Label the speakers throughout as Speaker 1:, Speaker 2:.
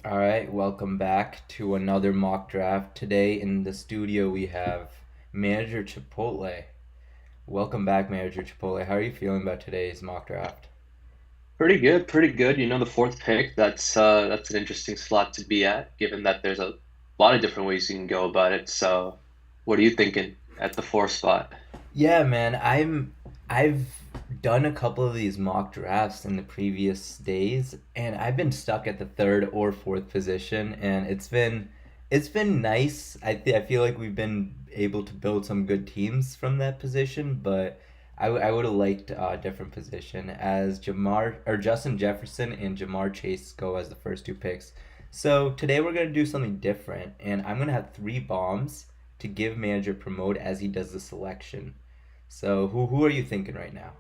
Speaker 1: All right, welcome back to another mock draft. Today in the studio we have Manager Chipotle. Welcome back, Manager Chipotle. How are you feeling about today's mock draft?
Speaker 2: Pretty good, pretty good. The fourth pick, that's an interesting slot to be at, given that there's a lot of different ways you can go about it. So, what are you thinking at the fourth spot?
Speaker 1: Yeah, man, I've done a couple of these mock drafts in the previous days, and I've been stuck at the third or fourth position, and it's been nice. I feel like we've been able to build some good teams from that position, but I would have liked a different position as Jamar or Justin Jefferson and Jamar Chase go as the first two picks. So today we're gonna do something different, and I'm gonna have three bombs to give manager promote as he does the selection. So who are you thinking right now?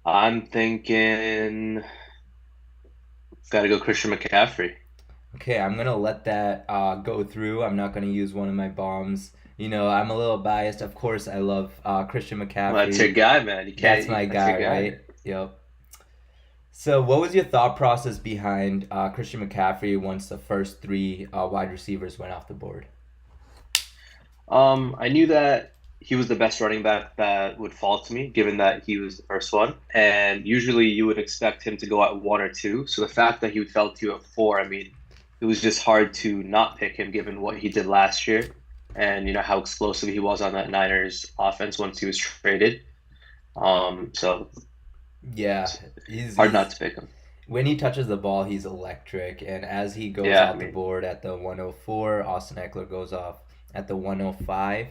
Speaker 2: I'm thinking, gotta go Christian McCaffrey.
Speaker 1: Okay, I'm gonna let that go through. I'm not gonna use one of my bombs. I'm a little biased. Of course, I love Christian
Speaker 2: Well, that's your
Speaker 1: McCaffrey.
Speaker 2: guy, man. You
Speaker 1: That's
Speaker 2: can't.
Speaker 1: my
Speaker 2: That's your
Speaker 1: guy,
Speaker 2: guy.
Speaker 1: right? Yep. So, what was your thought process behind Christian McCaffrey once the first three wide receivers went off the board?
Speaker 2: I knew that he was the best running back that would fall to me, given that he was the first one. And usually you would expect him to go at one or two. So the fact that he fell to you at four, I mean, it was just hard to not pick him given what he did last year and how explosive he was on that Niners offense once he was traded. So
Speaker 1: Yeah,
Speaker 2: it's
Speaker 1: he's
Speaker 2: hard not
Speaker 1: he's
Speaker 2: to pick him.
Speaker 1: when he touches the ball, he's electric. And as he goes
Speaker 2: Yeah, I
Speaker 1: off the
Speaker 2: mean,
Speaker 1: board at the 104, Austin Eckler goes off at the 105.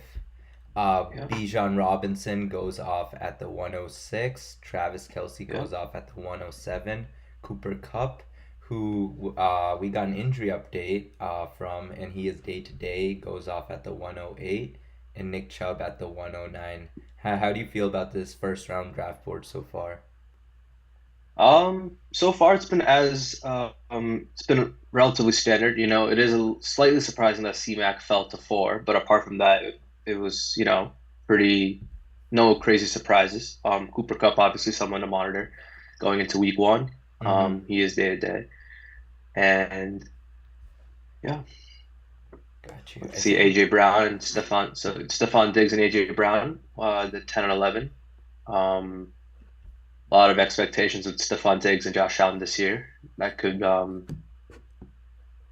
Speaker 2: yeah,
Speaker 1: Bijan Robinson goes off at the 106. Travis Kelsey
Speaker 2: yeah.
Speaker 1: goes off at the 107. Cooper Cup, who we got an injury update from, and he is day to day, goes off at the 108. And Nick Chubb at the 109. How do you feel about this first round draft board so far?
Speaker 2: So far it's been relatively standard. It is slightly surprising that C-Mac fell to four, but apart from that, it was, pretty no crazy surprises. Cooper Cup, obviously someone to monitor going into week one.
Speaker 1: Mm-hmm.
Speaker 2: He is day to day. And yeah,
Speaker 1: Got you.
Speaker 2: let's
Speaker 1: I
Speaker 2: see
Speaker 1: think.
Speaker 2: AJ Brown and Stephon Diggs and AJ Brown, the 10 and 11. Um, a lot of expectations with Stephon Diggs and Josh Allen this year. That could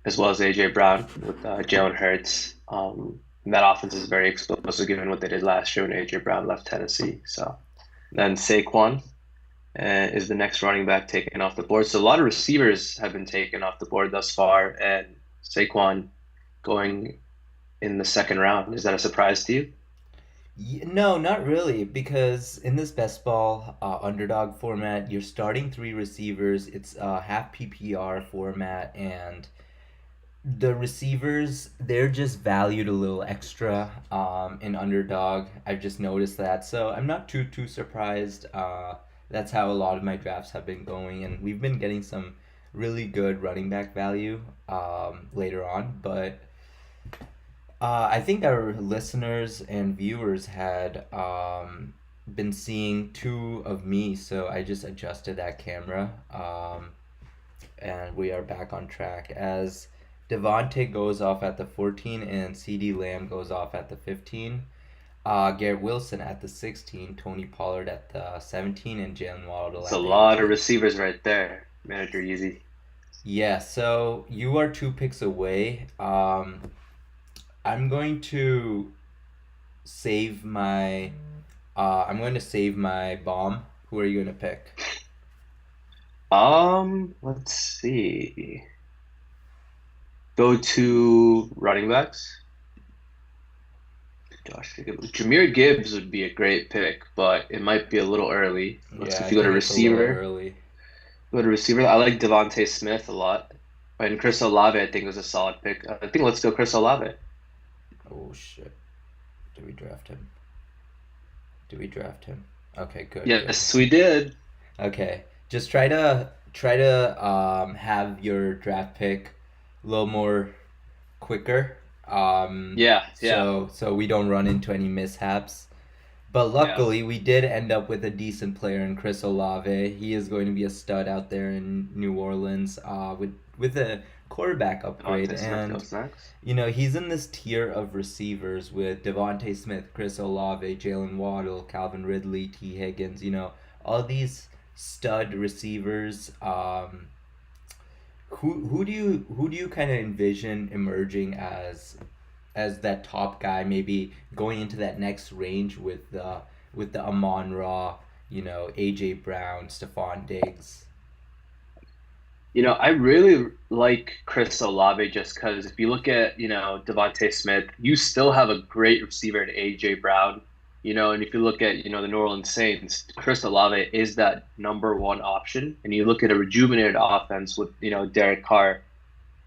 Speaker 2: as well as AJ Brown with Jalen Hurts. And that offense is very explosive given what they did last year when AJ Brown left Tennessee. So then Saquon is the next running back taken off the board. So a lot of receivers have been taken off the board thus far, and Saquon going in the second round. Is that a surprise to you?
Speaker 1: No, not really, because in this best ball underdog format, you're starting three receivers. It's a half PPR format, and the receivers they're just valued a little extra in underdog. I've just noticed that, so I'm not too surprised. That's how a lot of my drafts have been going, and we've been getting some really good running back value later on, but. I think our listeners and viewers had been seeing two of me, so I just adjusted that camera. And we are back on track as Devontae goes off at the 14 and CD Lamb goes off at the 15. Garrett Wilson at the 16, Tony Pollard at the 17, and Jalen Waddle
Speaker 2: It's a
Speaker 1: at the
Speaker 2: lot of
Speaker 1: 18.
Speaker 2: receivers right there. Manager easy.
Speaker 1: Yeah, so you are two picks away. I'm going to save my I'm going to save my bomb. Who are you going to pick?
Speaker 2: Let's see. Go to running backs. Josh Jacobs. Jameer Gibbs would be a great pick, but it might be a little early. Let's
Speaker 1: Yeah,
Speaker 2: if
Speaker 1: I
Speaker 2: you go to
Speaker 1: think it's a little
Speaker 2: receiver.
Speaker 1: early.
Speaker 2: Go to receiver. I like Devontae Smith a lot. And Chris Olave, I think, was a solid pick. I think let's go Chris Olave.
Speaker 1: Oh shit. Do we draft him? Do we draft him? Okay, good.
Speaker 2: Yes, we did.
Speaker 1: Okay. Just try to have your draft pick a little more quicker.
Speaker 2: Yeah, yeah.
Speaker 1: So we don't run into any mishaps. But
Speaker 2: Yeah,
Speaker 1: luckily, we did end up with a decent player in Chris Olave. He is going to be a stud out there in New Orleans with a quarterback upgrade.
Speaker 2: Devontae Smith
Speaker 1: And
Speaker 2: goes next.
Speaker 1: he's in this tier of receivers with Devontae Smith, Chris Olave, Jalen Waddle, Calvin Ridley, T. Higgins. All these stud receivers. Who do you kind of envision emerging as that top guy, maybe going into that next range with the Amon Ra, AJ Brown, Stephon Diggs.
Speaker 2: I really like Chris Olave just because if you look at, Devontae Smith, you still have a great receiver in AJ Brown, and if you look at, the New Orleans Saints, Chris Olave is that number one option. And you look at a rejuvenated offense with, Derek Carr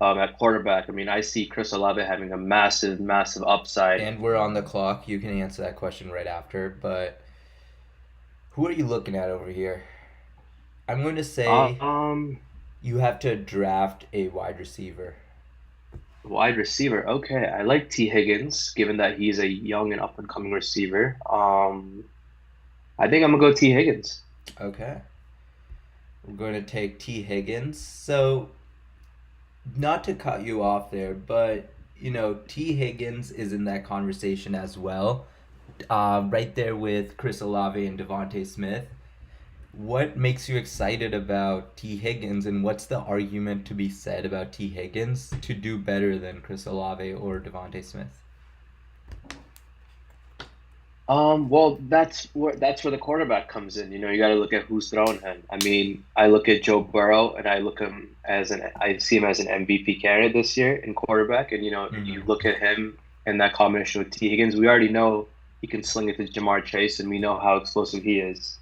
Speaker 2: at quarterback. I mean, I see Chris Olave having a massive, massive upside.
Speaker 1: And we're on the clock. You can answer that question right after. But who are you looking at over here? I'm going to say
Speaker 2: Um,
Speaker 1: you have to draft a wide receiver.
Speaker 2: Wide receiver. Okay, I like T. Higgins, given that he's a young and up and coming receiver. I think I'm gonna go T. Higgins.
Speaker 1: Okay. We're going to take T. Higgins. So, not to cut you off there, but T. Higgins is in that conversation as well, right there with Chris Olave and Devontae Smith. What makes you excited about T. Higgins, and what's the argument to be said about T. Higgins to do better than Chris Olave or Devontae Smith?
Speaker 2: Well, that's where the quarterback comes in. You got to look at who's throwing him. I mean, I look at Joe Burrow, and I see him as an MVP candidate this year in quarterback. And you
Speaker 1: Mm-hmm.
Speaker 2: look at him and that combination with T. Higgins. We already know he can sling it to Jamar Chase, and we know how explosive he is.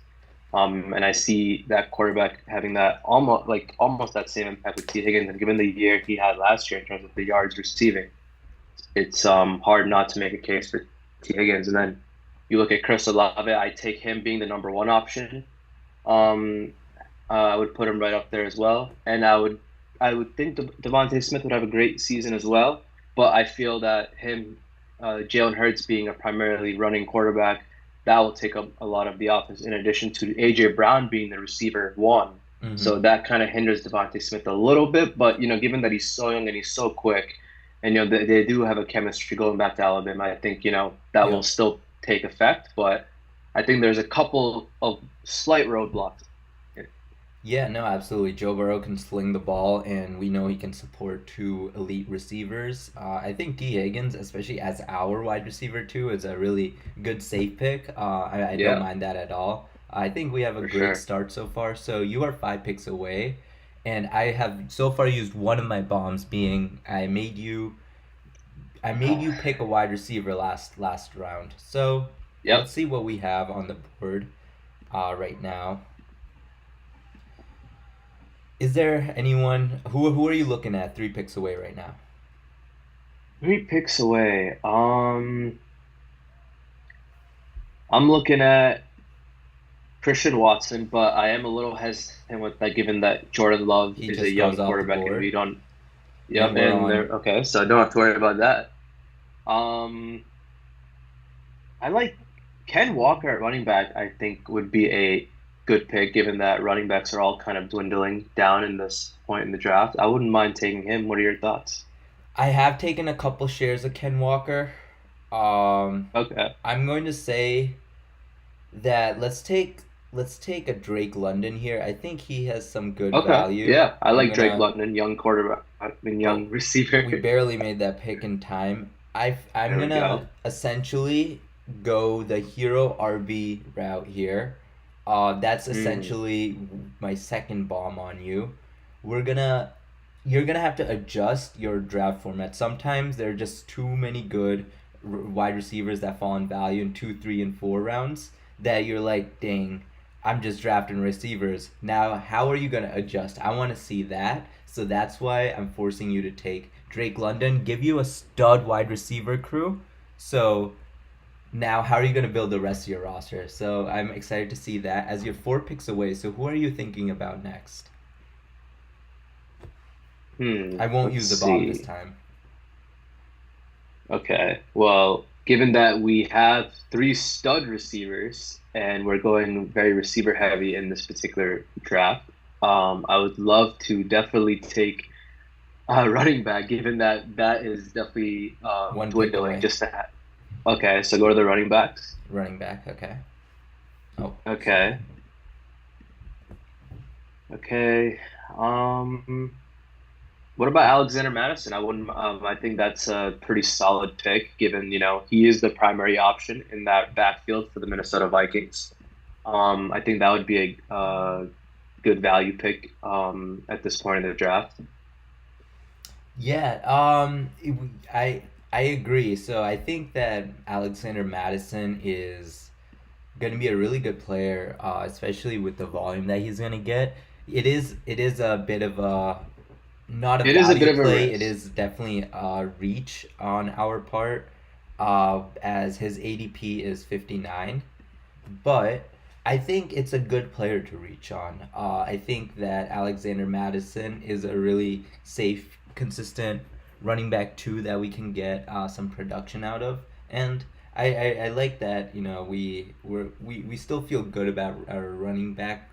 Speaker 2: And I see that quarterback having that almost that same impact with T. Higgins. And given the year he had last year in terms of the yards receiving, it's hard not to make a case for T. Higgins. And then you look at Chris Olave, I take him being the number one option. Um, I would put him right up there as well. And I would think Devontae Smith would have a great season as well. But I feel that Jalen Hurts being a primarily running quarterback, that will take up a lot of the offense. In addition to AJ Brown being the receiver one,
Speaker 1: Mm-hmm.
Speaker 2: so that kind of hinders Devontae Smith a little bit. But given that he's so young and he's so quick, and they do have a chemistry going back to Alabama, I think that will
Speaker 1: Yep.
Speaker 2: still take effect. But I think there's a couple of slight roadblocks.
Speaker 1: Yeah, no, absolutely. Joe Burrow can sling the ball, and we know he can support two elite receivers. I think D. Higgins, especially as our wide receiver too, is a really good safe pick. I don't
Speaker 2: Yeah,
Speaker 1: mind that at all. I think we have a
Speaker 2: for
Speaker 1: great
Speaker 2: sure.
Speaker 1: start so far. So you are 5 picks away, and I have so far used one of my bombs, being I made you pick a wide receiver last round. So let's
Speaker 2: Yep.
Speaker 1: see what we have on the board right now. Is there anyone who are you looking at 3 picks away right now?
Speaker 2: 3 picks away. I'm looking at Christian Watson, but I am a little hesitant with that given that Jordan Love
Speaker 1: He
Speaker 2: is a
Speaker 1: just goes
Speaker 2: young
Speaker 1: off the
Speaker 2: quarterback and we
Speaker 1: board,
Speaker 2: don't.
Speaker 1: and
Speaker 2: Yep,
Speaker 1: we're
Speaker 2: and they're
Speaker 1: on.
Speaker 2: okay, so I don't have to worry about that. Um, I like Ken Walker at running back. I think would be a good pick given that running backs are all kind of dwindling down in this point in the draft. I wouldn't mind taking him. What are your thoughts?
Speaker 1: I have taken a couple shares of Ken Walker. Um,
Speaker 2: Okay.
Speaker 1: I'm going to say that let's take a Drake London here. I think he has some good
Speaker 2: Okay.
Speaker 1: value.
Speaker 2: Yeah, I
Speaker 1: I'm
Speaker 2: like Drake
Speaker 1: gonna.
Speaker 2: London, young quarterback. I mean,
Speaker 1: Oh,
Speaker 2: young receiver.
Speaker 1: we barely made that pick in time. I'm
Speaker 2: There we
Speaker 1: gonna
Speaker 2: go.
Speaker 1: essentially go the hero RB route here. That's
Speaker 2: Hmm.
Speaker 1: essentially my second bomb on you. We're gonna You're gonna have to adjust your draft format. Sometimes there are just too many good wide receivers that fall in value in 2, 3, and 4 rounds that you're like, dang, I'm just drafting receivers. Now, how are you gonna adjust? I want to see that. So that's why I'm forcing you to take Drake London, give you a stud wide receiver crew. So now, how are you gonna build the rest of your roster? So I'm excited to see that as you're 4 picks away. So who are you thinking about next? I won't
Speaker 2: Let's
Speaker 1: use the bomb this
Speaker 2: see.
Speaker 1: time.
Speaker 2: Okay. Well, given that we have three stud receivers and we're going very receiver heavy in this particular draft, I would love to definitely take running back, given that that is definitely
Speaker 1: One pick
Speaker 2: dwindling.
Speaker 1: away.
Speaker 2: Just that. Okay, so go to the running backs.
Speaker 1: Running back. Okay. Oh, sorry.
Speaker 2: Okay, okay. Um, what about Alexander Madison? I wouldn't. I think that's a pretty solid pick, given he is the primary option in that backfield for the Minnesota Vikings. I think that would be a good value pick at this point in the draft.
Speaker 1: Yeah. I agree. So I think that Alexander Madison is going to be a really good player, especially with the volume that he's going to get. It is a bit of a not a
Speaker 2: It is a bit
Speaker 1: value
Speaker 2: of a
Speaker 1: play. It
Speaker 2: risk.
Speaker 1: is definitely a reach on our part, as his ADP is 59. But I think it's a good player to reach on. I think that Alexander Madison is a really safe, consistent running back too that we can get some production out of, and I like that. We still feel good about our running back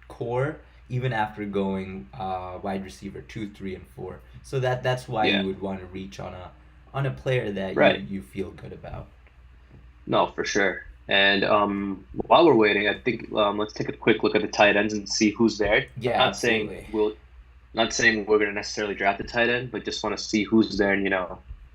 Speaker 1: core even after going wide receiver 2, 3, and 4. So that's why you
Speaker 2: Yeah,
Speaker 1: would want to reach on a player that
Speaker 2: right.
Speaker 1: you feel good about.
Speaker 2: No, for sure. And while we're waiting, I think let's take a quick look at the tight ends and see who's there.
Speaker 1: Yeah,
Speaker 2: Not saying
Speaker 1: absolutely.
Speaker 2: we'll, not saying we're going to necessarily draft a tight end, but just want to see who's there and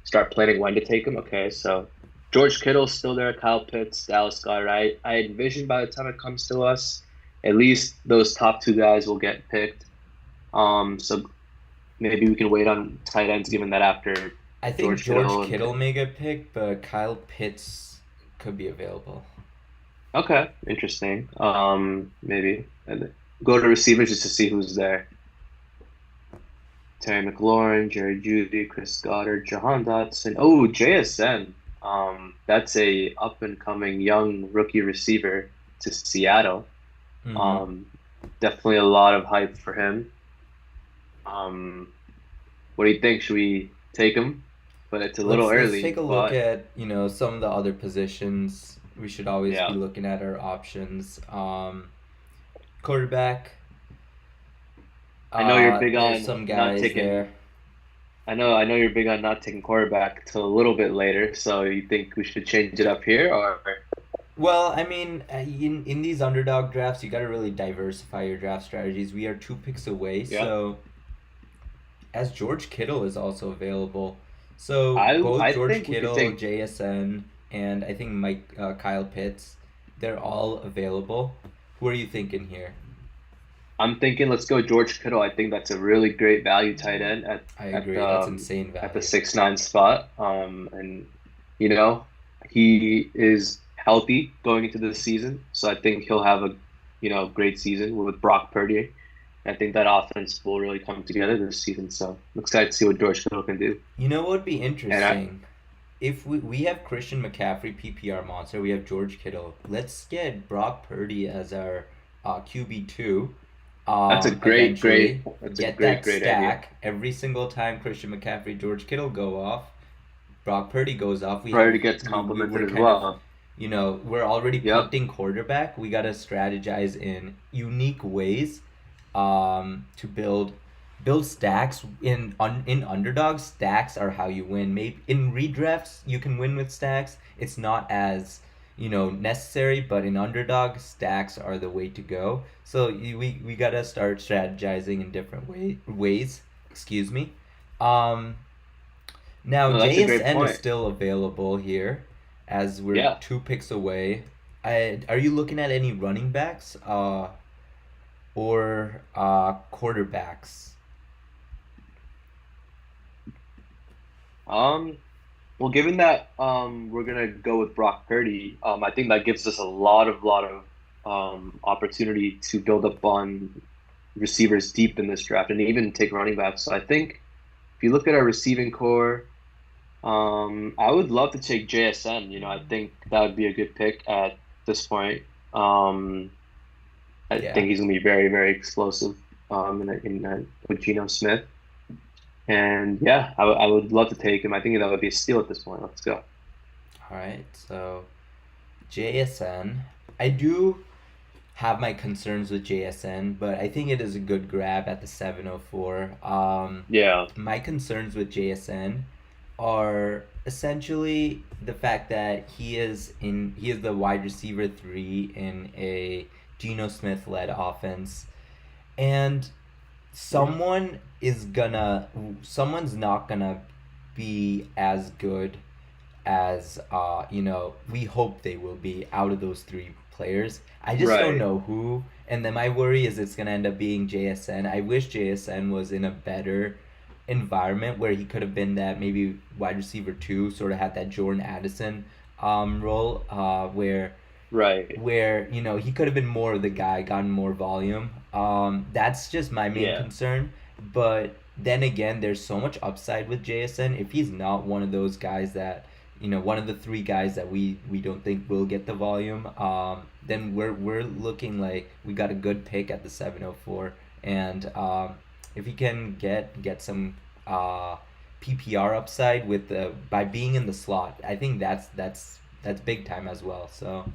Speaker 2: start planning when to take him. Okay, so George Kittle's still there, Kyle Pitts, Dallas Goedert. I envision by the time it comes to us, at least those top two guys will get picked. So maybe we can wait on tight ends, given that after
Speaker 1: I think
Speaker 2: George
Speaker 1: George
Speaker 2: Kittle and
Speaker 1: Kittle may get picked, but Kyle Pitts could be available.
Speaker 2: okay, interesting. Maybe and then go to receivers just to see who's there. Terry McLaurin, Jerry Judy, Chris Goddard, Jahan Dotson. Oh, JSN. That's a up and coming young rookie receiver to Seattle.
Speaker 1: Mm-hmm.
Speaker 2: Um, Definitely a lot of hype for him. Um, what do you think? Should we take him? But it's a little
Speaker 1: Let's take
Speaker 2: early.
Speaker 1: a look
Speaker 2: But
Speaker 1: at some of the other positions. We should always be
Speaker 2: yeah,
Speaker 1: looking at our options. Quarterback.
Speaker 2: I know you're big
Speaker 1: There's
Speaker 2: on
Speaker 1: some
Speaker 2: not
Speaker 1: guys
Speaker 2: taking.
Speaker 1: there.
Speaker 2: I know you're big on not taking quarterback till a little bit later. So you think we should change it up here, or
Speaker 1: Well, I mean, in these underdog drafts, you got to really diversify your draft strategies. We are 2 picks away,
Speaker 2: yeah?
Speaker 1: so as George Kittle is also available. So both
Speaker 2: I
Speaker 1: George
Speaker 2: think we could
Speaker 1: Kittle,
Speaker 2: take.
Speaker 1: JSN, and I think Kyle Pitts, they're all available. Who are you thinking here?
Speaker 2: I'm thinking let's go George Kittle. I think that's a really great value tight end
Speaker 1: I
Speaker 2: at
Speaker 1: agree.
Speaker 2: the
Speaker 1: That's insane
Speaker 2: at the
Speaker 1: value.
Speaker 2: 6'9" spot. And you know he is healthy going into the season, so I think he'll have a great season with Brock Purdy. I think that offense will really come together this season. So I'm excited to see what George Kittle can do.
Speaker 1: You know what would be
Speaker 2: And
Speaker 1: interesting? If we have Christian McCaffrey, PPR monster, we have George Kittle. Let's get Brock Purdy as our QB2.
Speaker 2: that's a great,
Speaker 1: Eventually,
Speaker 2: that's a
Speaker 1: get that
Speaker 2: great idea.
Speaker 1: stack every single time Christian McCaffrey, George Kittle go off. Brock Purdy goes off.
Speaker 2: Purdy gets
Speaker 1: We
Speaker 2: complimented
Speaker 1: were
Speaker 2: as
Speaker 1: kind of,
Speaker 2: well.
Speaker 1: we're already
Speaker 2: Yep.
Speaker 1: punting quarterback. We gotta strategize in unique ways, to build stacks in underdog. Stacks are how you win. Maybe in redrafts you can win with stacks. It's not as necessary, but in underdog stacks are the way to go. So we gotta start strategizing in different ways. Excuse me. Um, Now
Speaker 2: No, that's a great
Speaker 1: JSN is
Speaker 2: point.
Speaker 1: still available here, as we're
Speaker 2: Yeah.
Speaker 1: 2 picks away. Are you looking at any running backs, or quarterbacks?
Speaker 2: Um, well, given that we're gonna go with Brock Purdy, I think that gives us a lot of opportunity to build up on receivers deep in this draft and even take running backs. So I think if you look at our receiving core, I would love to take JSN. I think that would be a good pick at this point. Um, I
Speaker 1: Yeah.
Speaker 2: think he's gonna be very explosive. With Geno Smith. And yeah, I would love to take him. I think that would be a steal at this point. Let's go.
Speaker 1: All right, so JSN. I do have my concerns with JSN, but I think it is a good grab at the 704.
Speaker 2: Yeah,
Speaker 1: My concerns with JSN are essentially the fact that he is the wide receiver 3 in a Geno Smith led offense, and
Speaker 2: yeah,
Speaker 1: someone's not gonna be as good as we hope they will be out of those three players. I just don't
Speaker 2: right,
Speaker 1: know who, and then my worry is it's gonna end up being JSN. I wish JSN was in a better environment where he could have been that maybe wide receiver 2, sort of had that Jordan Addison role,
Speaker 2: right.
Speaker 1: where he could have been more of the guy, gotten more volume. That's just my main
Speaker 2: Yeah,
Speaker 1: concern. But then again, there's so much upside with JSN. If he's not one of those guys that one of the three guys that we don't think will get the volume, then we're looking like we got a good pick at the 704. And if he can get some PPR upside with the by being in the slot, I think that's big time as well. So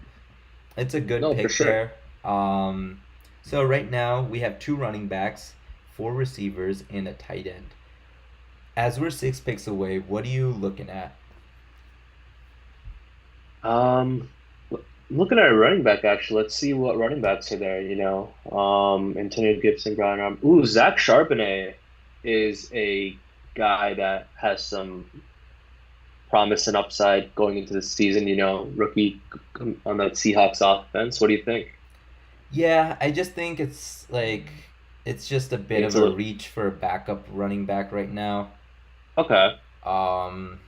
Speaker 1: it's a good
Speaker 2: no, for
Speaker 1: pick
Speaker 2: sure.
Speaker 1: there. So right now we have two running backs, four receivers, and a tight end. As we're 6 picks away, what are you looking at?
Speaker 2: Um, Looking at a running back, actually, let's see what running backs are there. Antonio Gibson, Brian Arm. Ooh, Zach Charbonnet is a guy that has some promise and upside going into the season. Rookie on that Seahawks offense. What do you think?
Speaker 1: Yeah, I just think it's just a bit
Speaker 2: Think it's
Speaker 1: of
Speaker 2: a
Speaker 1: a
Speaker 2: little
Speaker 1: reach for a backup running back right now.
Speaker 2: okay.
Speaker 1: Um,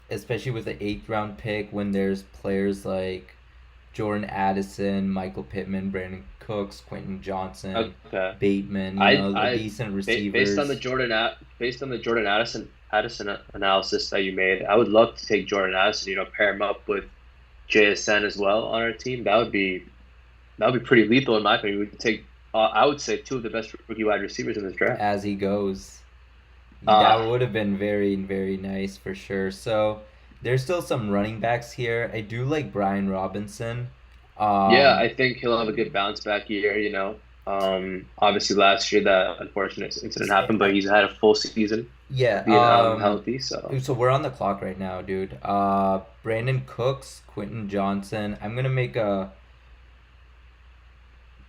Speaker 1: Especially with the eighth round pick when there's players like Jordan Addison, Michael Pittman, Brandon Cooks, Quentin Johnson,
Speaker 2: Okay.
Speaker 1: Bateman, a
Speaker 2: I
Speaker 1: decent
Speaker 2: based on
Speaker 1: receivers.
Speaker 2: the Jordan Addison analysis that you made, I would love to take Jordan Addison. Pair him up with JSN as well on our team. That would be pretty lethal in my opinion. We could take I would say two of the best rookie wide receivers in this draft.
Speaker 1: As he goes. That
Speaker 2: Uh
Speaker 1: would have been very, very nice for sure. So there's still some running backs here. I do like Brian Robinson.
Speaker 2: yeah,
Speaker 1: Um,
Speaker 2: I think he'll have a good bounce back year. Obviously last year that unfortunate incident happened, but he's had a full season
Speaker 1: yeah.
Speaker 2: being healthy. So
Speaker 1: So we're on the clock right now, dude. Brandon Cooks, Quentin Johnson. I'm gonna make a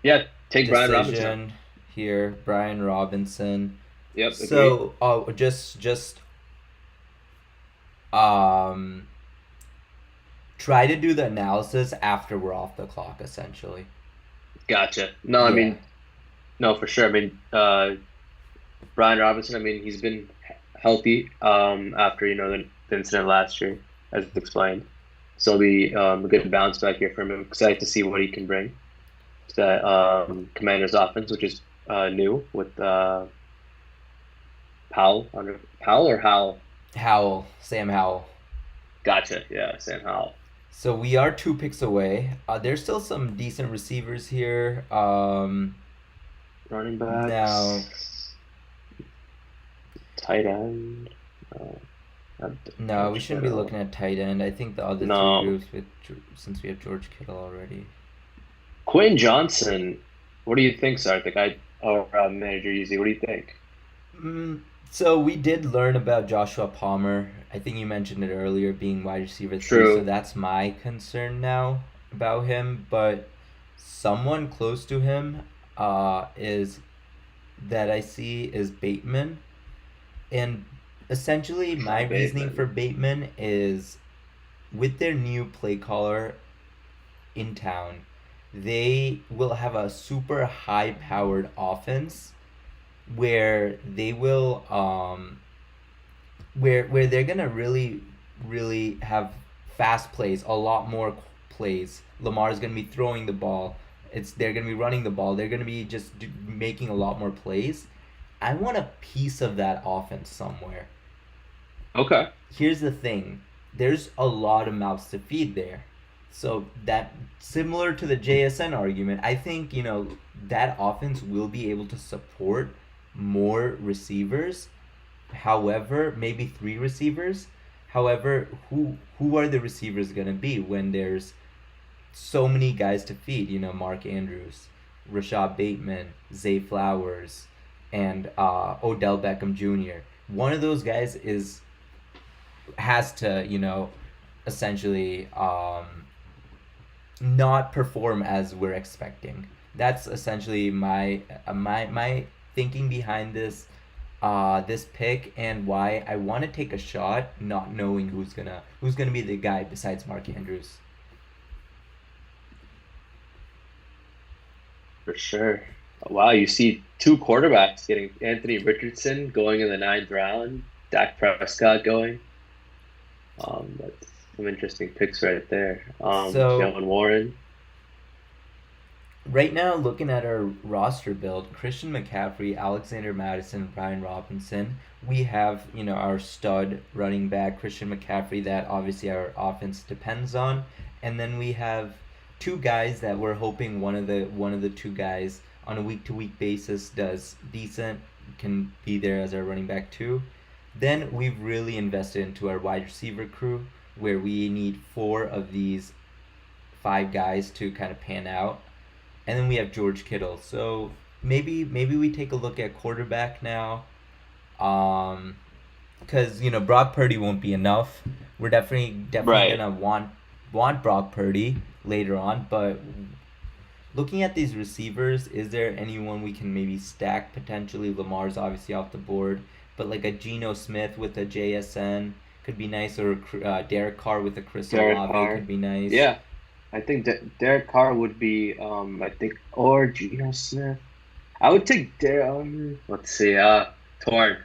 Speaker 2: yeah, take Brian Robinson.
Speaker 1: decision here. Brian Robinson.
Speaker 2: Yep, agree.
Speaker 1: So, just um, try to do the analysis after we're off the clock, essentially.
Speaker 2: Gotcha. No, I
Speaker 1: Yeah.
Speaker 2: mean, no, for sure. I mean, Brian Robinson, I mean, he's been healthy after, the incident last year, as explained. So it'll be a good bounce back here for him. I'm excited to see what he can bring to that Commanders offense, which is new with Powell or Howell.
Speaker 1: Howell, Sam Howell.
Speaker 2: Gotcha. Yeah, Sam Howell.
Speaker 1: So we are 2 picks away. There's still some decent receivers here.
Speaker 2: Running
Speaker 1: Now,
Speaker 2: backs, tight end. Uh, not
Speaker 1: no, we
Speaker 2: George
Speaker 1: shouldn't be looking
Speaker 2: Kittle.
Speaker 1: at tight end. I think the other three
Speaker 2: No,
Speaker 1: groups since we have George Kittle already.
Speaker 2: Quinn Johnson. What do you think, Sarthik? Or Manager Easy. What do you think?
Speaker 1: Mm, so we did learn about Joshua Palmer. I think you mentioned it earlier, being wide receiver 3. So
Speaker 2: True.
Speaker 1: that's my concern now about him. But someone close to him is that I see is Bateman. And essentially, my
Speaker 2: Sean
Speaker 1: reasoning for
Speaker 2: Bateman.
Speaker 1: Bateman is with their new play caller in town, they will have a super high powered offense where they will where they're gonna really have fast plays, a lot more plays. Lamar's gonna be throwing the ball. They're gonna be running the ball. They're gonna be just making a lot more plays. I want a piece of that offense somewhere.
Speaker 2: Okay.
Speaker 1: Here's the thing: there's a lot of mouths to feed there. So that similar to the JSN argument, I think that offense will be able to support more receivers. However, maybe three receivers. However, who are the receivers gonna be when there's so many guys to feed? You know, Mark Andrews, Rashad Bateman, Zay Flowers, and Odell Beckham Jr. One of those guys is has to, you know, essentially not perform as we're expecting. That's essentially my thinking behind this pick, and why I want to take a shot, not knowing who's gonna be the guy besides Mark Andrews.
Speaker 2: For sure. Wow, you see two quarterbacks getting Anthony Richardson going in the ninth round, Dak Prescott going. That's some interesting picks right there.
Speaker 1: So
Speaker 2: Jalen Warren.
Speaker 1: right now, looking at our roster build, Christian McCaffrey, Alexander Madison, Brian Robinson, we have, you know, our stud running back Christian McCaffrey that obviously our offense depends on, and then we have two guys that we're hoping one of the two guys on a week to week basis does decent, can be there as our running back too. Then we've really invested into our wide receiver crew, where we need four of these five guys to kind of pan out, and then we have George Kittle. So maybe we take a look at quarterback now, um, because you know Brock Purdy won't be enough. We're definitely
Speaker 2: Right.
Speaker 1: gonna want Brock Purdy later on, but looking at these receivers, is there anyone we can maybe stack potentially? Lamar's obviously off the board, but like a Geno Smith with a JSN could be nice, or Derek Carr with a Chris
Speaker 2: Derek
Speaker 1: Olave could
Speaker 2: Carr.
Speaker 1: be nice.
Speaker 2: Yeah, I think that Derek Carr would be, I think, or Geno Smith. I would take Derek. Let's see. Torn.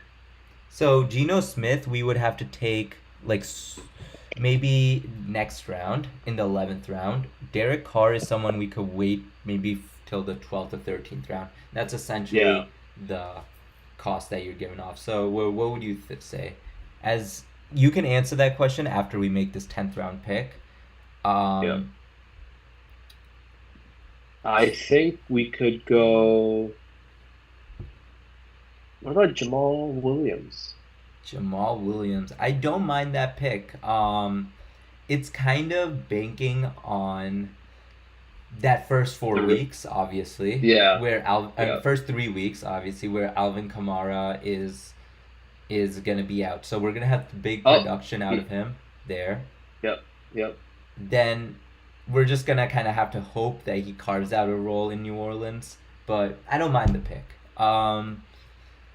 Speaker 1: So Geno Smith, we would have to take like maybe next round in the 11th round. Derek Carr is someone we could wait maybe till the 12th or 13th round. That's
Speaker 2: Yeah.
Speaker 1: essentially the cost that you're giving off. So what would you say? As you can answer that question after we make this 10th round pick.
Speaker 2: Yeah.
Speaker 1: Um,
Speaker 2: I think we could go. What about Jamal Williams?
Speaker 1: Jamal Williams. I don't mind that pick. It's kind of banking on that first four
Speaker 2: The
Speaker 1: weeks, obviously,
Speaker 2: Yeah.
Speaker 1: where
Speaker 2: Yeah.
Speaker 1: first 3 weeks, obviously, where Alvin Kamara is gonna be out. So we're gonna have big
Speaker 2: Oh.
Speaker 1: production out of him there.
Speaker 2: Yep. Yep.
Speaker 1: Then we're just gonna kind of have to hope that he carves out a role in New Orleans. But I don't mind the pick.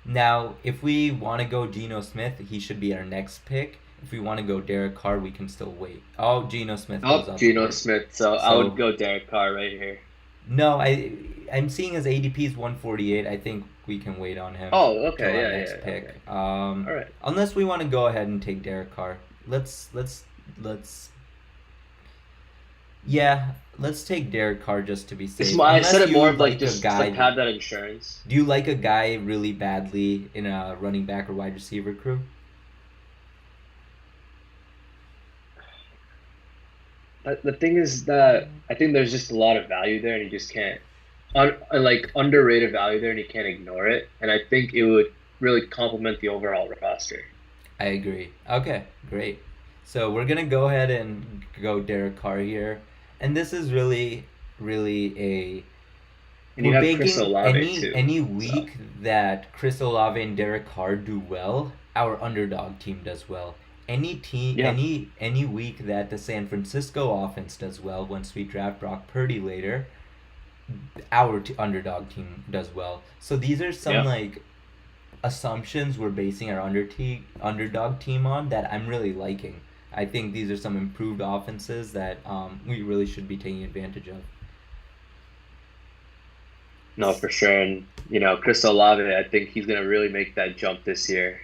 Speaker 1: Now if we want to go Geno Smith, he should be our next pick. If we want to go Derek Carr, we can still wait. Oh, Geno Smith goes
Speaker 2: Oh,
Speaker 1: off the
Speaker 2: Geno
Speaker 1: board.
Speaker 2: Smith. So I would
Speaker 1: So
Speaker 2: go Derek Carr right here.
Speaker 1: no, I'm seeing his ADP is 148. I think we can wait on him
Speaker 2: Oh,
Speaker 1: till
Speaker 2: okay.
Speaker 1: our
Speaker 2: Yeah.
Speaker 1: next
Speaker 2: Yeah.
Speaker 1: pick.
Speaker 2: Okay. All right.
Speaker 1: Unless we want to go ahead and take Derek Carr. Let's yeah, let's take Derek Carr just to be
Speaker 2: It's
Speaker 1: safe.
Speaker 2: more, I said
Speaker 1: Unless
Speaker 2: it more
Speaker 1: you
Speaker 2: of like
Speaker 1: like a
Speaker 2: just to
Speaker 1: guy,
Speaker 2: have that insurance.
Speaker 1: do you like a guy really badly in a running back or wide receiver crew?
Speaker 2: The thing is that I think there's just a lot of value there, and you just can't, like underrated value there, and you can't ignore it. And I think it would really complement the overall roster.
Speaker 1: I agree. Okay, great. So we're gonna go ahead and go Derek Carr here, and this is really a
Speaker 2: And
Speaker 1: we're
Speaker 2: you have Chris
Speaker 1: banking
Speaker 2: Olave too.
Speaker 1: any
Speaker 2: So
Speaker 1: week that Chris Olave and Derek Carr do well, our underdog team does well.
Speaker 2: yeah,
Speaker 1: Any week that the San Francisco offense does well, once we draft Brock Purdy later, our underdog team does well. So these are some
Speaker 2: yeah.
Speaker 1: like assumptions we're basing our underdog team on that I'm really liking. I think these are some improved offenses that we really should be taking advantage of.
Speaker 2: No, for sure. And Chris Olave, I think he's gonna really make that jump this year,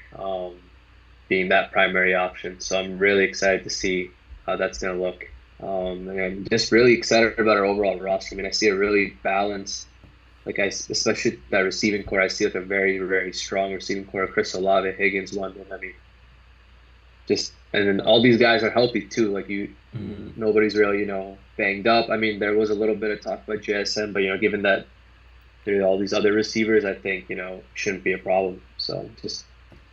Speaker 2: being that primary option. So I'm really excited to see how that's gonna look. And I'm just really excited about our overall roster. I mean, I see a really balanced, like especially that receiving core. I see like a very, very strong receiving core. Chris Olave, Higgins, London. I mean, just and then all these guys are healthy too. Like
Speaker 1: Mm.
Speaker 2: nobody's really banged up. I mean, there was a little bit of talk about JSN, but given that there are all these other receivers, I think shouldn't be a problem. So just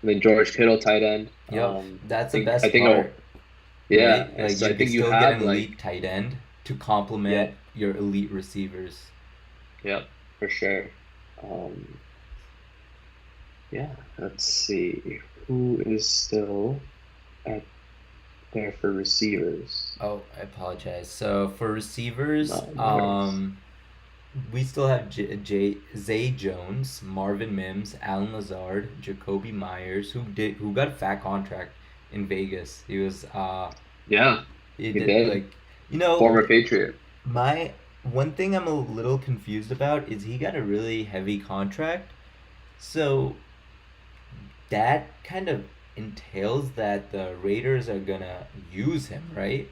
Speaker 2: And then George Kittle, tight end.
Speaker 1: Yep, that's the
Speaker 2: I
Speaker 1: best
Speaker 2: think it'll,
Speaker 1: part, right?
Speaker 2: yeah.
Speaker 1: Like
Speaker 2: So I
Speaker 1: you
Speaker 2: think you
Speaker 1: still get
Speaker 2: have
Speaker 1: an
Speaker 2: like,
Speaker 1: elite tight end to
Speaker 2: yeah,
Speaker 1: complement your elite receivers.
Speaker 2: yeah, for sure. Um, yeah, let's see. Who is still at there for receivers?
Speaker 1: Oh, I apologize. So for receivers,
Speaker 2: No, no worries.
Speaker 1: we still have Zay Jones, Marvin Mims, Alan Lazard, Jacoby Myers, who got a fat contract in Vegas.
Speaker 2: Yeah,
Speaker 1: He
Speaker 2: he
Speaker 1: did
Speaker 2: did.
Speaker 1: like you know
Speaker 2: Former Patriot.
Speaker 1: my one thing I'm a little confused about is he got a really heavy contract. So that kind of entails that the Raiders are gonna use him, right?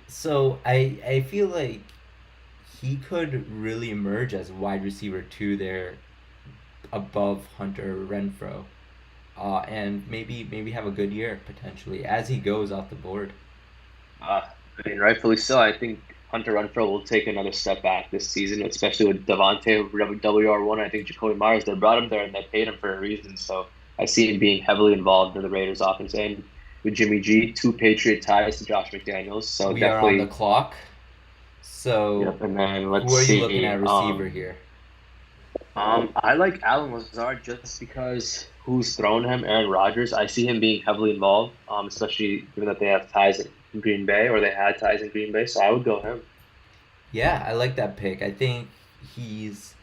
Speaker 1: So I feel like he could really emerge as wide receiver two there above Hunter Renfro, and maybe have a good year potentially as he goes off the board.
Speaker 2: Uh, I mean, rightfully so. I think Hunter Renfro will take another step back this season, especially with Devontae WR1. I think Jacoby Myers, they brought him there and they paid him for a reason. So I see him being heavily involved in the Raiders offense and with Jimmy G, two Patriot ties to Josh McDaniels. So
Speaker 1: We are on the
Speaker 2: definitely,
Speaker 1: clock, so
Speaker 2: yep. And then let's
Speaker 1: who are you looking
Speaker 2: see.
Speaker 1: at receiver here?
Speaker 2: I like Alan Lazard just because who's thrown him, Aaron Rodgers. I see him being heavily involved, especially given that they have ties in Green Bay or they had ties in Green Bay. So I would go him.
Speaker 1: Yeah, I like that pick. I think he's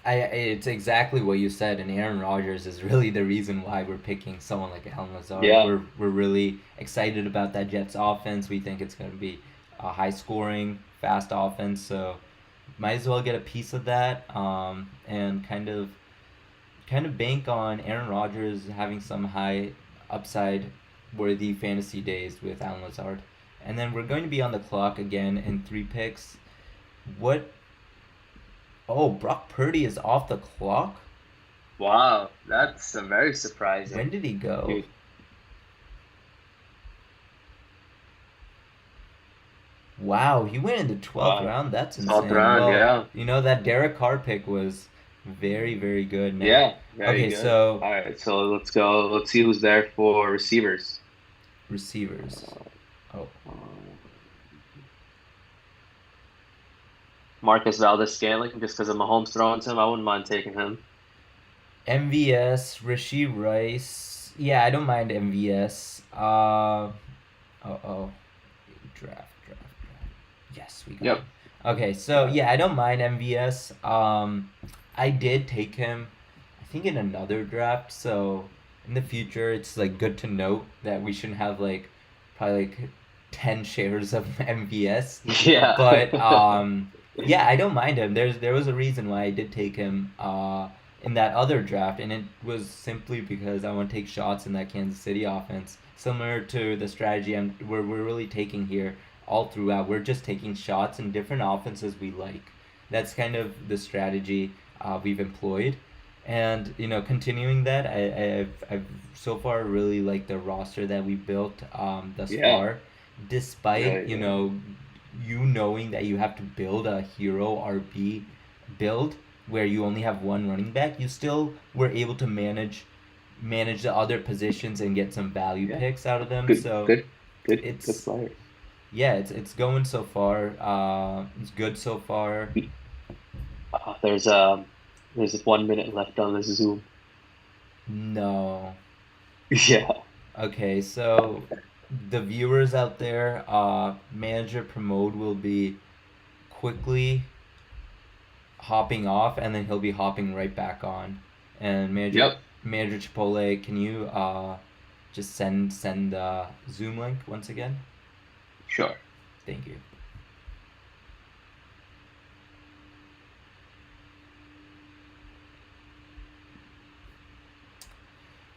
Speaker 1: it's exactly what you said, and Aaron Rodgers is really the reason why we're picking someone like Alan Lazard.
Speaker 2: Yeah.
Speaker 1: We're really excited about that Jets offense. We think it's going to be a high scoring, fast offense. So might as well get a piece of that, and kind of bank on Aaron Rodgers having some high upside worthy fantasy days with Alan Lazard. And then we're going to be on the clock again in three picks. What? Oh, Brock Purdy is off the clock?
Speaker 2: Wow, that's very
Speaker 1: When
Speaker 2: surprising,
Speaker 1: did he go?
Speaker 2: dude.
Speaker 1: Wow, he went in the 12th
Speaker 2: Wow,
Speaker 1: round. That's
Speaker 2: 12th
Speaker 1: insane.
Speaker 2: round,
Speaker 1: Well,
Speaker 2: yeah,
Speaker 1: that Derek Carr pick was very, very good now.
Speaker 2: yeah, very
Speaker 1: Okay,
Speaker 2: good.
Speaker 1: so
Speaker 2: All right, so let's go. Let's see who's there for receivers.
Speaker 1: receivers. Oh,
Speaker 2: Uh, Marcus Valdez-Scantling, just because of Mahomes throwing to him, I wouldn't mind taking him.
Speaker 1: MVS, Rasheed Rice. Yeah, I don't mind MVS. Oh. Draft. Yes, we got him.
Speaker 2: Yep.
Speaker 1: Okay, so
Speaker 2: Yeah.
Speaker 1: yeah, I don't mind MVS. I did take him, I think in another draft. So in the future, it's like good to note that we shouldn't have like probably like 10 shares of MVS.
Speaker 2: Yeah.
Speaker 1: But yeah, I don't mind him. There was a reason why I did take him in that other draft, and it was simply because I want to take shots in that Kansas City offense, similar to the strategy we're really taking here all throughout. We're just taking shots in different offenses we like. That's kind of the strategy we've employed, and continuing that, I've so far really liked the roster that we built thus
Speaker 2: Yeah.
Speaker 1: far, despite
Speaker 2: Really. Yeah.
Speaker 1: you knowing that you have to build a hero RB build where you only have one running back. You still were able to manage the other positions and get some value
Speaker 2: Yeah.
Speaker 1: picks out of them.
Speaker 2: Good.
Speaker 1: So
Speaker 2: Good. Good
Speaker 1: it's
Speaker 2: players.
Speaker 1: yeah, it's going so far. It's good so far.
Speaker 2: There's 1 minute left on this Zoom.
Speaker 1: No.
Speaker 2: Yeah.
Speaker 1: Okay, so the viewers out there, manager promote will be quickly hopping off, and then he'll be hopping right back on. And
Speaker 2: Yep.
Speaker 1: manager Chipotle, can you just send the Zoom link once again?
Speaker 2: Sure.
Speaker 1: Thank you.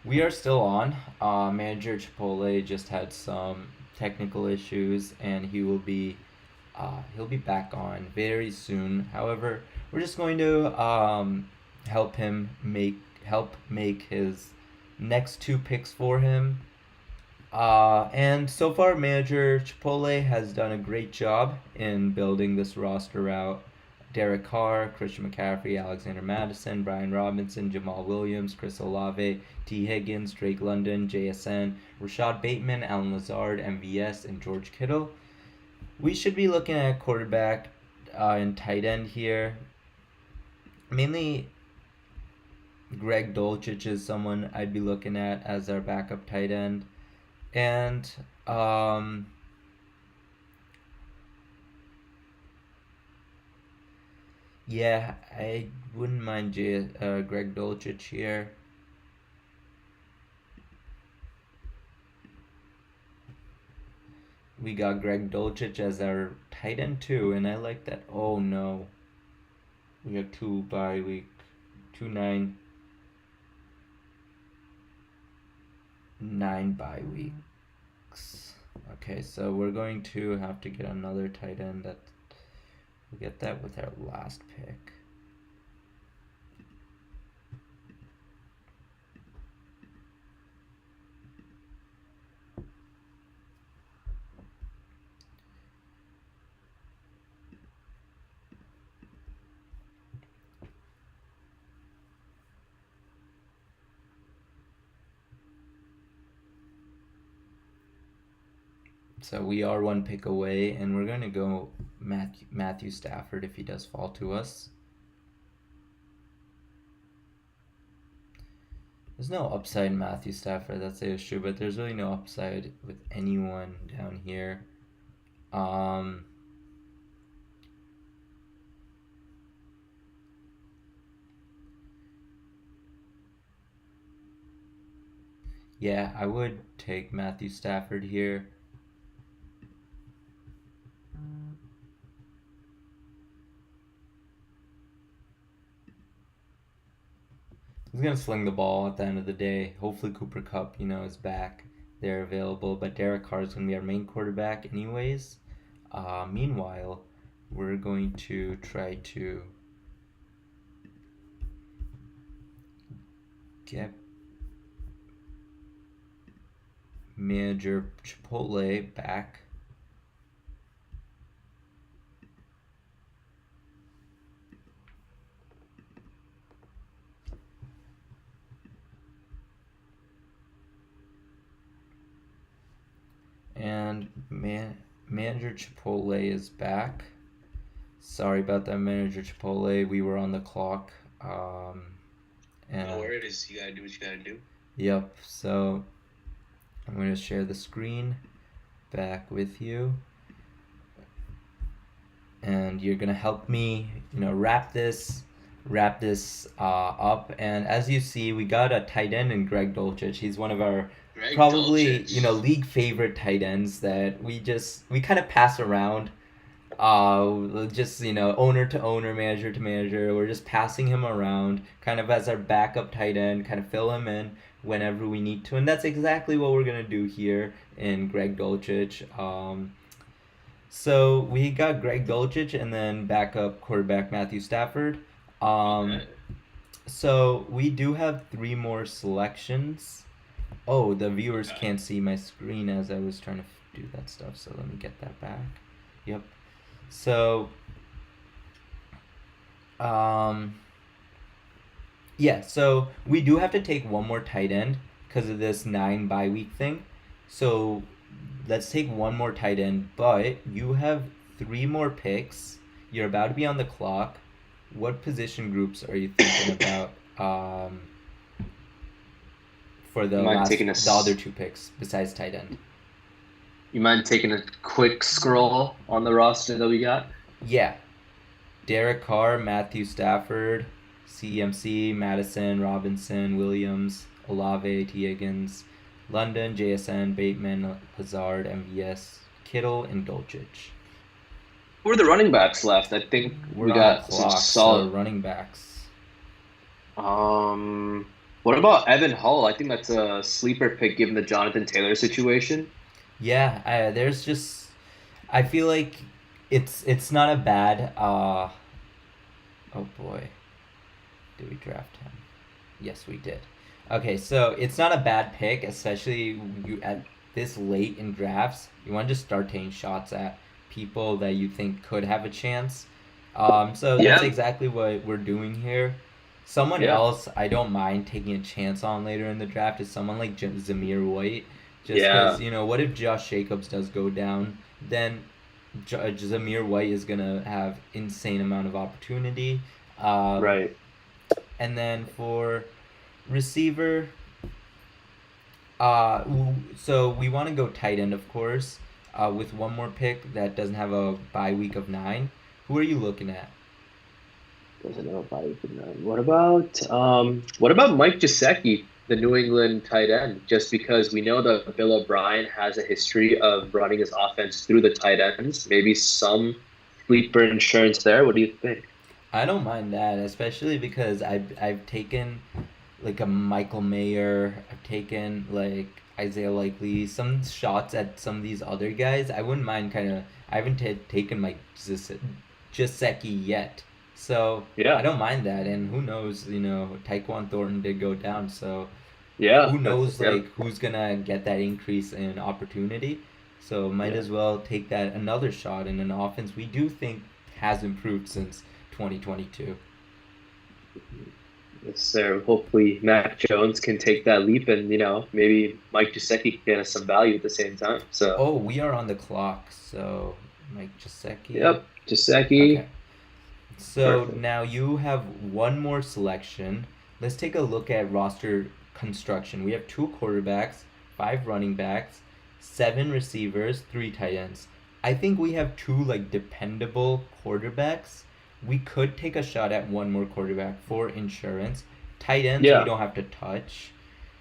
Speaker 1: We are still on. Manager Chipotle just had some technical issues, and he'll be back on very soon. However, we're just going to help him help make his next two picks for him. And so far, manager Chipotle has done a great job in building this roster out. Derek Carr, Christian McCaffrey, Alexander Madison, Brian Robinson, Jamal Williams, Chris Olave, T. Higgins, Drake London, JSN, Rashad Bateman, Alan Lazard, MVS, and George Kittle. We should be looking at quarterback and tight end here. Mainly, Greg Dulcich is someone I'd be looking at as our backup tight end. And yeah, I wouldn't mind Greg Dulcich here. We got Greg Dulcich as our tight end too, and I like that. Oh no, we have 2 bye week, 2 9 bye weeks. Okay, so we're going to have to get another tight end. We'll get that with our last pick. So we are one pick away, and we're going to go Matthew Stafford if he does fall to us. There's no upside in Matthew Stafford, that's the issue, but there's really no upside with anyone down here. Yeah, I would take Matthew Stafford here. He's gonna sling the ball at the end of the day. Hopefully Cooper Kupp, is back. They're available, but Derek Carr is gonna be our main quarterback anyways. Meanwhile, we're going to try to get manager Chipotle back. And manager Chipotle is back. Sorry about that, manager Chipotle. We were on the clock.
Speaker 2: And no worries. You gotta do what you gotta do.
Speaker 1: Yep. So I'm going to share the screen back with you. And you're going to help me, wrap this up. And as you see, we got a tight end in Greg Dulcich. He's one of our probably league favorite tight ends that we kind of pass around. Just owner to owner, manager to manager. We're just passing him around, kind of as our backup tight end, kind of fill him in whenever we need to, and that's exactly what we're gonna do here in Greg Dulcich. So we got Greg Dulcich and then backup quarterback Matthew Stafford.
Speaker 2: Okay.
Speaker 1: So we do have 3 more selections. Oh, the viewers can't see my screen as I was trying to do that stuff, so let me get that back. Yep. So, yeah, so we do have to take one more tight end because of this 9 bye week thing. So let's take one more tight end, but you have 3 more picks. You're about to be on the clock. What position groups are you thinking about for the other 2 picks besides tight end?
Speaker 2: You mind taking a quick scroll on the roster that we got?
Speaker 1: Yeah. Derek Carr, Matthew Stafford, CMC, Madison, Robinson, Williams, Olave, T. Higgins, London, JSN, Bateman, Hazard, MVS, Kittle, and Dulcich.
Speaker 2: Who are the running backs left? I think we got some solid
Speaker 1: running backs.
Speaker 2: What about Evan Hull? I think that's a sleeper pick given the Jonathan Taylor situation.
Speaker 1: Yeah, I feel like it's not a bad. Oh boy, did we draft him? Yes, we did. Okay, so it's not a bad pick, especially at this late in drafts. You want to just start taking shots at people that you think could have a chance. So that's
Speaker 2: Yeah,
Speaker 1: exactly what we're doing here. Someone
Speaker 2: yeah,
Speaker 1: else I don't mind taking a chance on later in the draft is someone like Zamir White, just because
Speaker 2: yeah.
Speaker 1: you know what if Josh Jacobs does go down, then Zamir White is gonna have insane amount of opportunity. Um,
Speaker 2: Right.
Speaker 1: and then for receiver, so we want to go tight end, of course, with one more pick that doesn't have a bye week of 9. Who are you looking at?
Speaker 2: Doesn't know if I can. What about Mike Gesicki, the New England tight end? Just because we know that Bill O'Brien has a history of running his offense through the tight ends, maybe some sleeper insurance there. What do you think?
Speaker 1: I don't mind that, especially because I've taken like a Michael Mayer, I've taken like Isaiah Likely, some shots at some of these other guys. I wouldn't mind kind of. I haven't taken like Jaceki yet, so I
Speaker 2: Yeah,
Speaker 1: don't mind that. And who knows? You know, Taekwon Thornton did go down, so
Speaker 2: yeah,
Speaker 1: who knows
Speaker 2: yeah,
Speaker 1: like who's gonna get that increase in opportunity. So might
Speaker 2: yeah.
Speaker 1: as well take that another shot in an offense we do think has improved since 2022.
Speaker 2: Yes, sir. Hopefully, Mac Jones can take that leap, and maybe Mike Gesicki can get us some value at the same time. So,
Speaker 1: Oh, we are on the clock, so Mike Gesicki.
Speaker 2: yep, Gesicki,
Speaker 1: Okay. So
Speaker 2: perfect.
Speaker 1: now you have one more selection. Let's take a look at roster construction. We have 2 quarterbacks, 5 running backs, 7 receivers, 3 tight ends. I think we have two like dependable quarterbacks. We could take a shot at one more quarterback for insurance. Tight ends we
Speaker 2: Yeah.
Speaker 1: don't have to touch.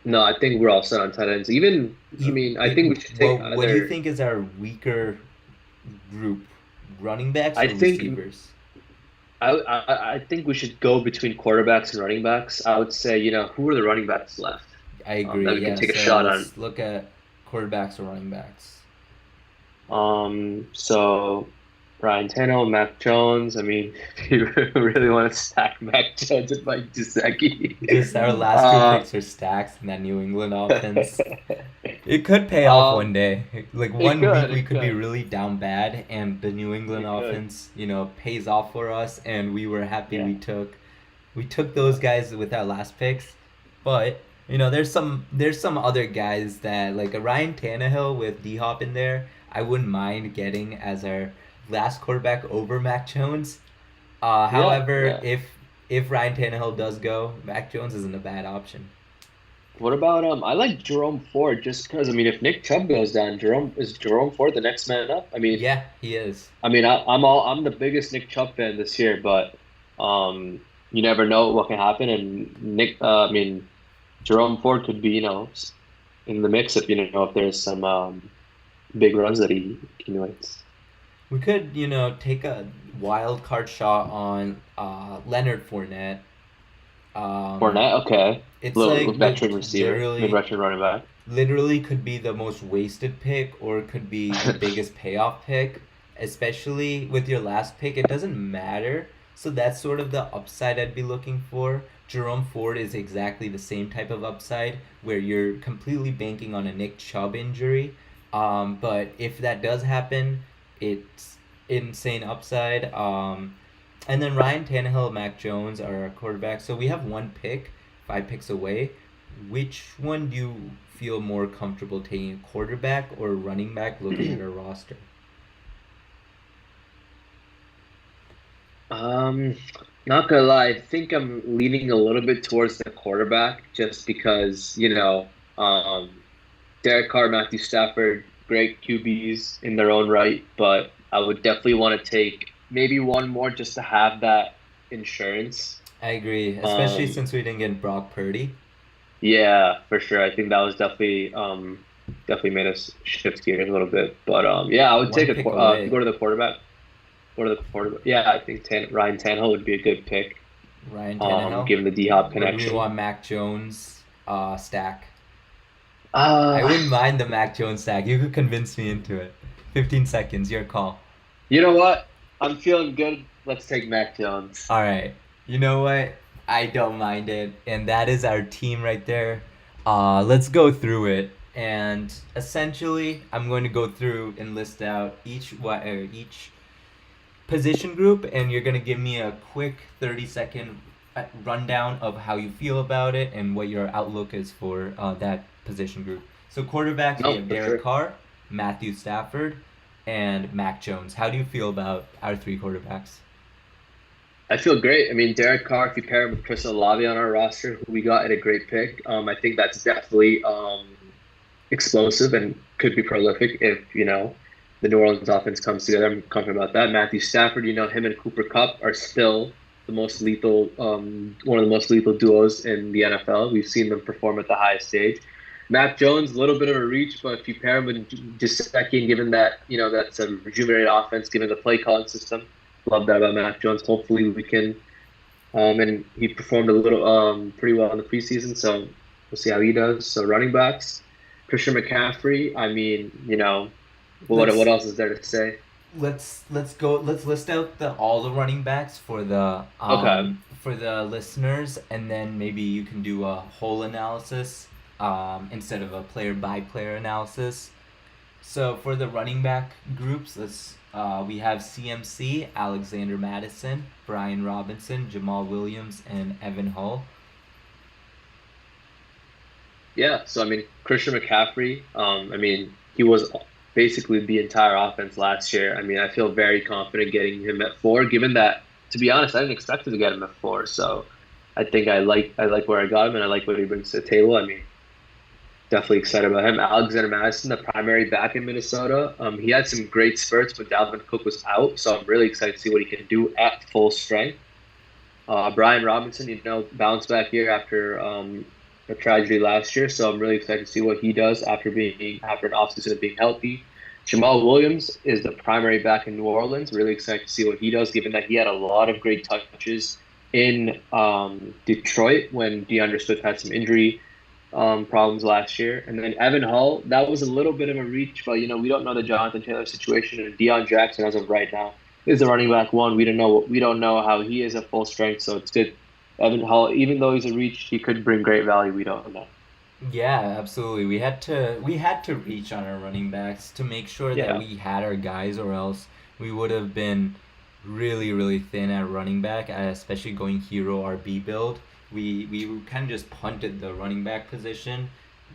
Speaker 2: No, I think we're all set on tight ends. Even, I
Speaker 1: You,
Speaker 2: mean, I think we should take
Speaker 1: what do you
Speaker 2: other.
Speaker 1: think is our weaker group? Running backs
Speaker 2: I
Speaker 1: or
Speaker 2: think
Speaker 1: receivers?
Speaker 2: I think we should go between quarterbacks and running backs. I would say, who are the running backs left
Speaker 1: I
Speaker 2: that
Speaker 1: agree.
Speaker 2: we can
Speaker 1: Yeah.
Speaker 2: take a
Speaker 1: So
Speaker 2: shot on?
Speaker 1: let's look at quarterbacks or running backs.
Speaker 2: So Ryan Tannehill, Mac Jones. I mean, if you really want to stack Mac Jones and Mike Gesicki,
Speaker 1: Just our last two
Speaker 2: uh,
Speaker 1: picks are stacks in that New England offense. It could pay off one
Speaker 2: um,
Speaker 1: day. Like
Speaker 2: it
Speaker 1: one week
Speaker 2: could,
Speaker 1: we
Speaker 2: it
Speaker 1: could be
Speaker 2: could,
Speaker 1: really down bad and the New England
Speaker 2: it could.
Speaker 1: offense, you know, pays off for us and we were happy
Speaker 2: Yeah,
Speaker 1: we took
Speaker 2: yeah,
Speaker 1: those guys with our last picks. But, you know, there's some other guys that like a Ryan Tannehill with D Hop in there, I wouldn't mind getting as our last quarterback over Mac Jones.
Speaker 2: yeah,
Speaker 1: However,
Speaker 2: yeah.
Speaker 1: if Ryan Tannehill does go, Mac Jones isn't a bad option.
Speaker 2: What about I like Jerome Ford just because I mean if Nick Chubb goes down, Jerome Ford the next man up?
Speaker 1: Yeah, he is.
Speaker 2: I'm the biggest Nick Chubb fan this year, but you never know what can happen. And Jerome Ford could be in the mix if there's some big runs that he accumulates.
Speaker 1: We could, you know, take a wild card shot on Leonard Fournette. Um,
Speaker 2: Fournette, okay,
Speaker 1: it's
Speaker 2: little
Speaker 1: like
Speaker 2: veteran receiver, mid
Speaker 1: literally,
Speaker 2: veteran running back.
Speaker 1: literally could be the most wasted pick or it could be the biggest payoff pick, especially with your last pick. It doesn't matter. So that's sort of the upside I'd be looking for. Jerome Ford is exactly the same type of upside where you're completely banking on a Nick Chubb injury. But if that does happen, it's insane upside. And then Ryan Tannehill, Mac Jones are our quarterbacks. So we have one pick, 5 picks away. Which one do you feel more comfortable taking, a quarterback or running back, looking at our roster?
Speaker 2: Um, Not gonna lie, I think I'm leaning a little bit towards the quarterback just because, Derek Carr, Matthew Stafford, great QBs in their own right, but I would definitely want to take maybe one more just to have that insurance.
Speaker 1: I agree, especially
Speaker 2: Um,
Speaker 1: since we didn't get Brock Purdy.
Speaker 2: yeah, for sure. I think that was definitely made us shift gears a little bit. But yeah, I would take
Speaker 1: One
Speaker 2: a
Speaker 1: pick
Speaker 2: if you
Speaker 1: away.
Speaker 2: go to the quarterback. Go to the quarterback. Yeah, I think Ryan Tannehill would be a good pick.
Speaker 1: Ryan Tannehill.
Speaker 2: Given the D Hop
Speaker 1: Or do we
Speaker 2: connection.
Speaker 1: want Mac Jones stack? I
Speaker 2: Uh,
Speaker 1: wouldn't mind the Mac Jones stack. You could convince me into it. 15 seconds, your call.
Speaker 2: you know what? I'm feeling good. Let's take Mac Jones.
Speaker 1: All right. You know what? I don't mind it. And that is our team right there. Let's go through it. And essentially, I'm going to go through and list out each position group, and you're gonna give me a quick 30-second rundown of how you feel about it and what your outlook is for that position group. So quarterbacks, we
Speaker 2: No,
Speaker 1: have
Speaker 2: for
Speaker 1: Derek
Speaker 2: sure.
Speaker 1: Carr, Matthew Stafford, and Mac Jones. How do you feel about our three quarterbacks?
Speaker 2: I feel great. I mean, Derek Carr, if you pair him with Chris Olave on our roster, who we got at a great pick, I think that's definitely explosive and could be prolific if, the New Orleans offense comes together. I'm confident about that. Matthew Stafford, him and Cooper Cup are still the most lethal, one of the most lethal duos in the NFL. We've seen them perform at the highest stage. Mac Jones, a little bit of a reach, but if you pair him with Gesicki, given that, that's a rejuvenated offense, given the play calling system, love that about Mac Jones. Hopefully we can, and he performed a little, pretty well in the preseason, so we'll see how he does. So running backs, Christian McCaffrey. I mean, what
Speaker 1: Let's
Speaker 2: else is there to say?
Speaker 1: let's list out the all the running backs
Speaker 2: Okay.
Speaker 1: for the listeners, and then maybe you can do a whole analysis instead of a player by player analysis. So for the running back groups, let's we have CMC, Alexander Madison, Brian Robinson, Jamal Williams, and Evan Hull.
Speaker 2: Yeah. So I mean, Christian McCaffrey. I mean, he was basically the entire offense last year. I mean, I feel very confident getting him at four, given that, to be honest, I didn't expect to get him at four. So I think I like where I got him, and I like what he brings to the table. I mean, definitely excited about him. Alexander Madison, the primary back in Minnesota. He had some great spurts when Dalvin Cook was out, so I'm really excited to see what he can do at full strength. Brian Robinson, bounced back year after a tragedy last year, so I'm really excited to see what he does after an offseason of being healthy. Jamal Williams is the primary back in New Orleans. Really excited to see what he does, given that he had a lot of great touches in Detroit when DeAndre Swift had some injury problems last year. And then Evan Hull, that was a little bit of a reach, but we don't know the Jonathan Taylor situation, and Deion Jackson as of right now is the running back one. We don't know how he is at full strength, so it's good. Evan Hull, even though he's a reach, he could bring great value. We don't know.
Speaker 1: Yeah, absolutely. We had to reach on our running backs to make sure that
Speaker 2: Yeah,
Speaker 1: we had our guys, or else we would have been really really thin at running back, especially going hero RB build. We kind of just punted the running back position,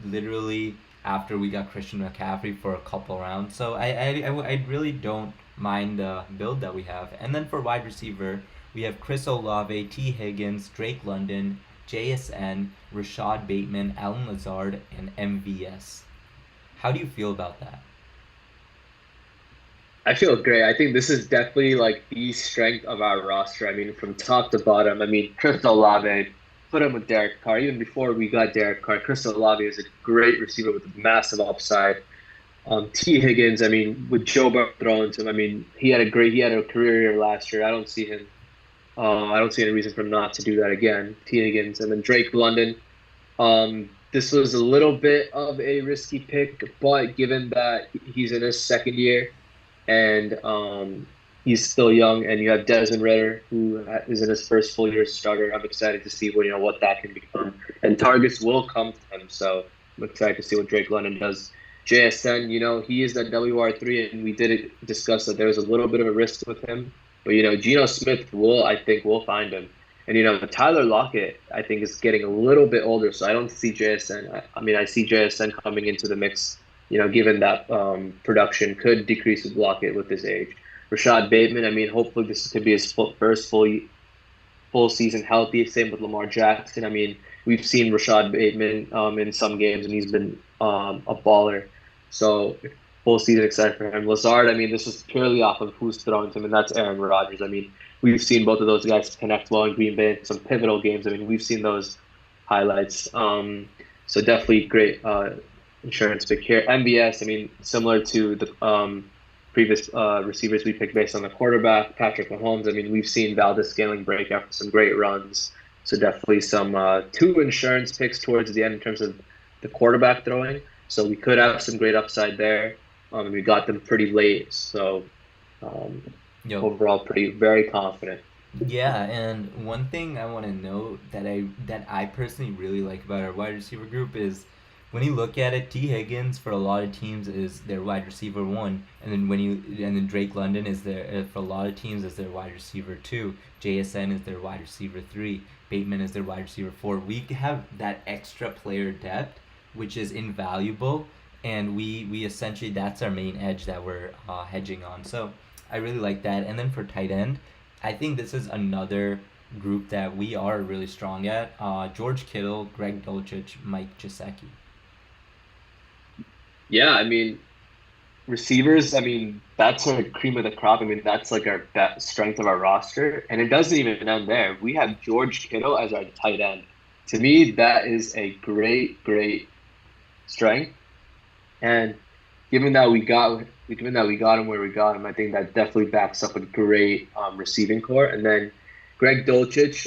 Speaker 1: literally after we got Christian McCaffrey for a couple rounds. So I really don't mind the build that we have. And then for wide receiver, we have Chris Olave, T Higgins, Drake London, JSN, Rashad Bateman, Alan Lazard, and MVS. How do you feel about that?
Speaker 2: I feel great. I think this is definitely like the strength of our roster. I mean, from top to bottom. I mean, Chris Olave, put him with Derek Carr. Even before we got Derek Carr, Chris Olave is a great receiver with massive upside. T. Higgins, I mean, with Joe Burrow throwing to him, I mean, he had a career year last year. I don't see any reason for him not to do that again. T. Higgins, and then Drake London. This was a little bit of a risky pick, but given that he's in his second year and he's still young, and you have Desmond Ritter who is in his first full year as starter, I'm excited to see what that can become. And targets will come to him, so I'm excited to see what Drake London does. JSN, he is that WR3, and we did discuss that there's a little bit of a risk with him. But Geno Smith I think, will find him. And Tyler Lockett, I think, is getting a little bit older, so I don't see JSN. I mean, I see JSN coming into the mix. Given that production could decrease with Lockett with his age. Rashad Bateman, I mean, hopefully this could be his first full season healthy. Same with Lamar Jackson. I mean, we've seen Rashad Bateman in some games, and he's been a baller. So full season excited for him. Lazard, I mean, this is purely off of who's throwing to him, and that's Aaron Rodgers. I mean, we've seen both of those guys connect well in Green Bay in some pivotal games. I mean, we've seen those highlights. So definitely great insurance pick here. MBS, I mean, similar to the previous receivers we picked based on the quarterback, Patrick Mahomes. I mean, we've seen Valdez Scaling break after some great runs. So definitely some two insurance picks towards the end in terms of the quarterback throwing. So we could have some great upside there. We got them pretty late, so um,
Speaker 1: Yo,
Speaker 2: overall, very confident.
Speaker 1: yeah, and one thing I want to note that I personally really like about our wide receiver group is when you look at it, T Higgins for a lot of teams is their wide receiver one, and then Drake London is their for a lot of teams is their wide receiver two. JSN is their wide receiver three. Bateman is their wide receiver four. We have that extra player depth, which is invaluable, and we essentially that's our main edge that we're hedging on. So I really like that. And then for tight end, I think this is another group that we are really strong at. George Kittle, Greg Dulcich, Mike Gesicki.
Speaker 2: Yeah, I mean, receivers, I mean, that's our cream of the crop. I mean, that's like our best strength of our roster. And it doesn't even end there. We have George Kittle as our tight end. To me, that is a great, great strength. And given that we got him where we got him, I think that definitely backs up a great receiving core. And then Greg Dulcich,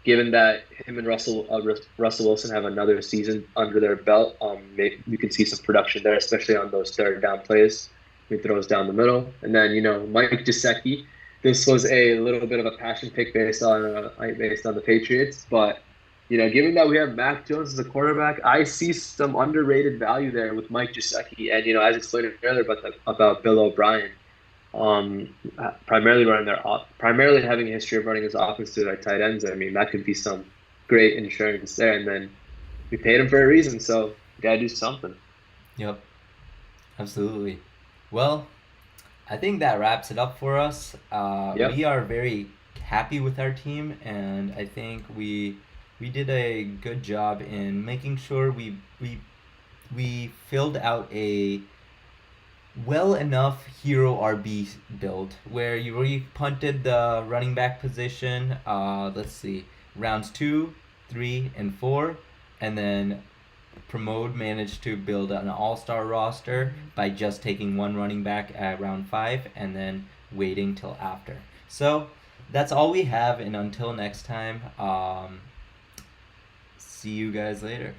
Speaker 2: given that him and Russell Wilson have another season under their belt, maybe you can see some production there, especially on those third down plays. He throws down the middle, and then Mike Gesicki. This was a little bit of a passion pick based on the Patriots, but given that we have Mac Jones as a quarterback, I see some underrated value there with Mike Gesicki, and as explained earlier about Bill O'Brien primarily having a history of running his offense through their tight ends. I mean, that could be some great insurance there. And then we paid him for a reason, so we gotta do something.
Speaker 1: Yep, absolutely. Well, I think that wraps it up for us.
Speaker 2: Yep.
Speaker 1: We are very happy with our team, and I think we did a good job in making sure we filled out a well enough hero RB build where you really punted the running back position. Let's see, rounds 2, 3, and 4, and then Promote managed to build an all-star roster by just taking one running back at round 5 and then waiting till after. So that's all we have, and until next time, see you guys later.